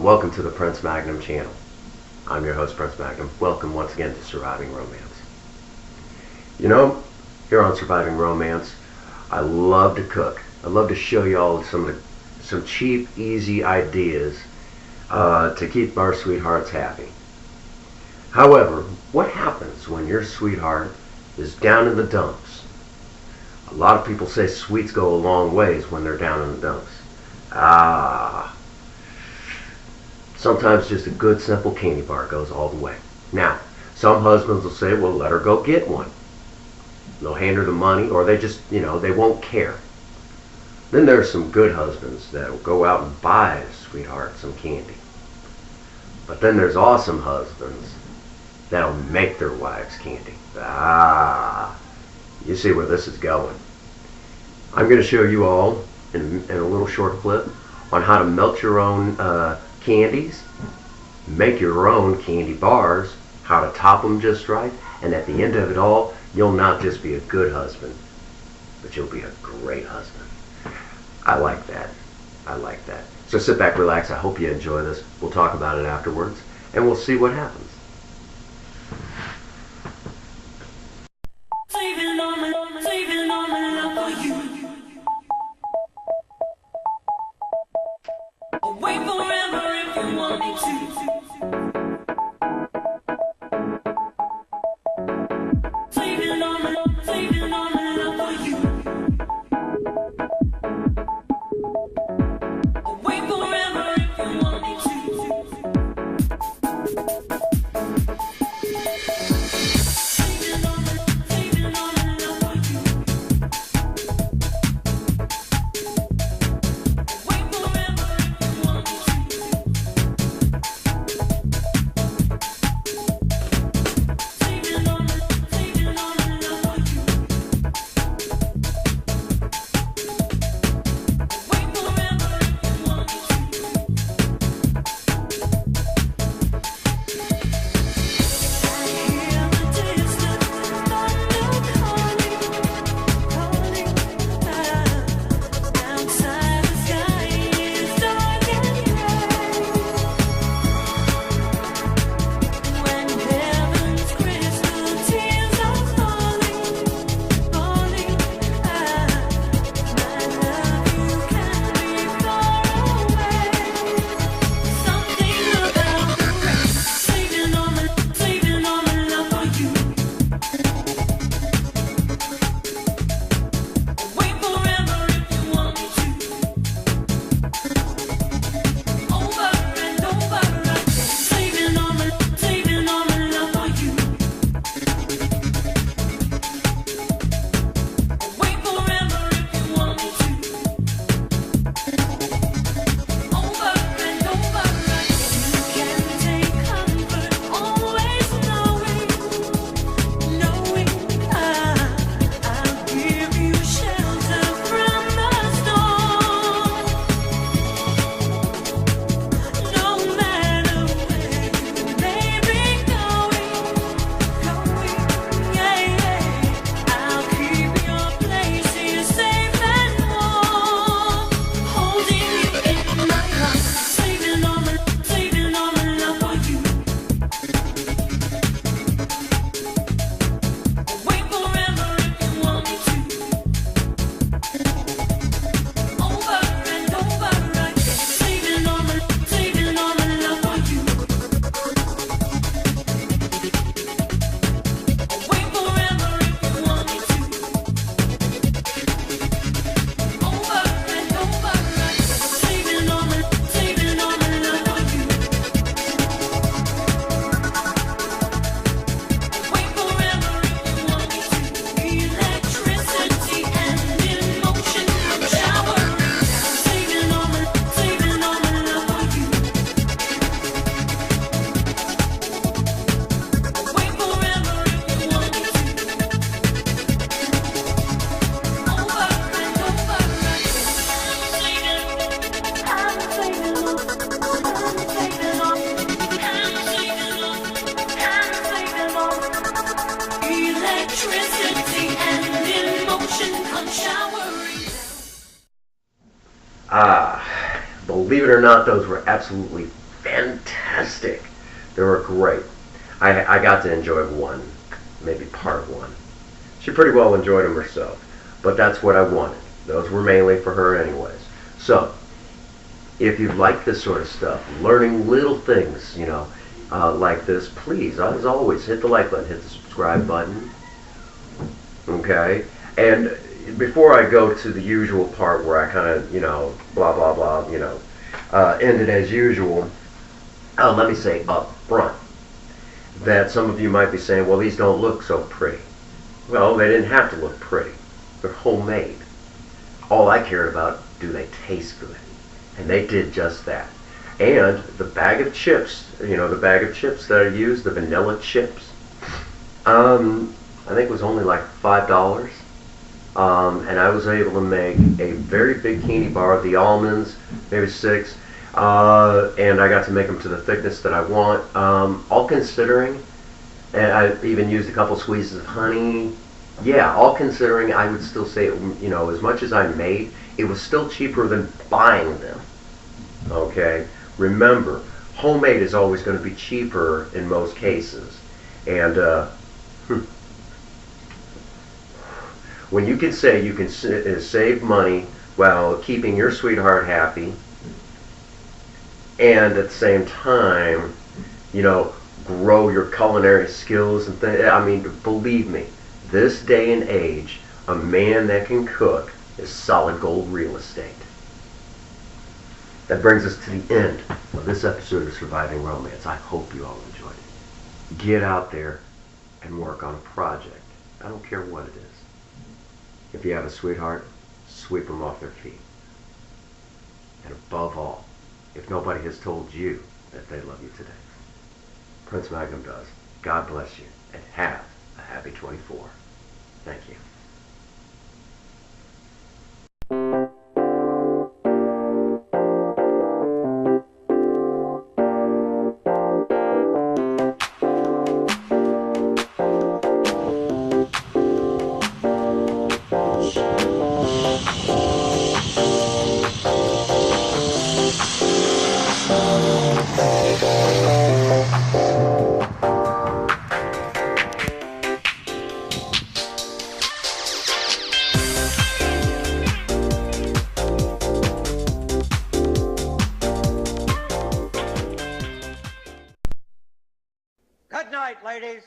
welcome to the Prince Magnum channel. I'm your host, Prince Magnum. Welcome once again to Surviving Romance. You know, here on Surviving Romance, I love to cook. I love to show you all some cheap, easy ideas to keep our sweethearts happy. However, what happens when your sweetheart is down in the dumps? A lot of people say sweets go a long ways when they're down in the dumps. Sometimes just a good simple candy bar goes all the way. Now, some husbands will say, well, let her go get one. They'll hand her the money, or they just, they won't care. Then there's some good husbands that will go out and buy a sweetheart some candy. But then there's awesome husbands that'll make their wives candy. You see where this is going. I'm going to show you all in a little short clip on how to melt your own candies, make your own candy bars, how to top them just right, and at the end of it all, you'll not just be a good husband, but you'll be a great husband. I like that. I like that. So sit back, relax. I hope you enjoy this. We'll talk about it afterwards, and we'll see what happens. Wait forever if you want me to. Saving all my love for you. Wait forever if you want me saving all my love for you. Wait forever if you want me saving all my love for you. Wait forever if you want me I hear the distant thunder calling outside the sky is dark and gray. When heaven's crystal tears are falling, my love, you can be far away. Something about the rain, saving all my love for you. Wait forever if you want me over and over again, saving all my love for you. Wait forever if you want me over and over again. You can take comfort always knowing I'll give you shelter from the storm. No matter where you may be going, I'll keep your place here safe and warm, holding you in my arms, saving all my love for you. Wait forever if you want me over and over again, saving all my love for you. Wait forever if you want me over and over again, saving all my love for you. Wait forever if you want me electricity and emotion from showering, saving all my love for you. Wait forever if you want me over and over again, I'm saving electricity and emotion come showering. Believe it or not, those were absolutely fantastic. They were great. I got to enjoy one, maybe part one. She pretty well enjoyed them herself, but that's what I wanted. Those were mainly for her anyways. So, if you like this sort of stuff, learning little things, like this, please, as always, hit the like button, hit the subscribe button. Okay? And before I go to the usual part where I kind of, blah, blah, blah, end it as usual, let me say up front that some of you might be saying, well, these don't look so pretty. Well, they didn't have to look pretty. They're homemade. All I cared about, do they taste good? And they did just that. And the bag of chips, the bag of chips that I used, the vanilla chips, I think it was only like $5. And I was able to make a very big candy bar of the almonds, maybe 6. And I got to make them to the thickness that I want. All considering, and I even used a couple squeezes of honey. Yeah, all considering, I would still say, as much as I made, it was still cheaper than buying them. Okay? Remember, homemade is always going to be cheaper in most cases. And when you can say you can save money while keeping your sweetheart happy, and at the same time, grow your culinary skills and things. I mean, believe me, this day and age, a man that can cook is solid gold real estate. That brings us to the end of this episode of Surviving Romance. I hope you all enjoyed it. Get out there and work on a project. I don't care what it is. If you have a sweetheart, sweep them off their feet. And above all, if nobody has told you that they love you today, Prince Magnum does. God bless you, and have a happy 24. Thank you. Good night, ladies.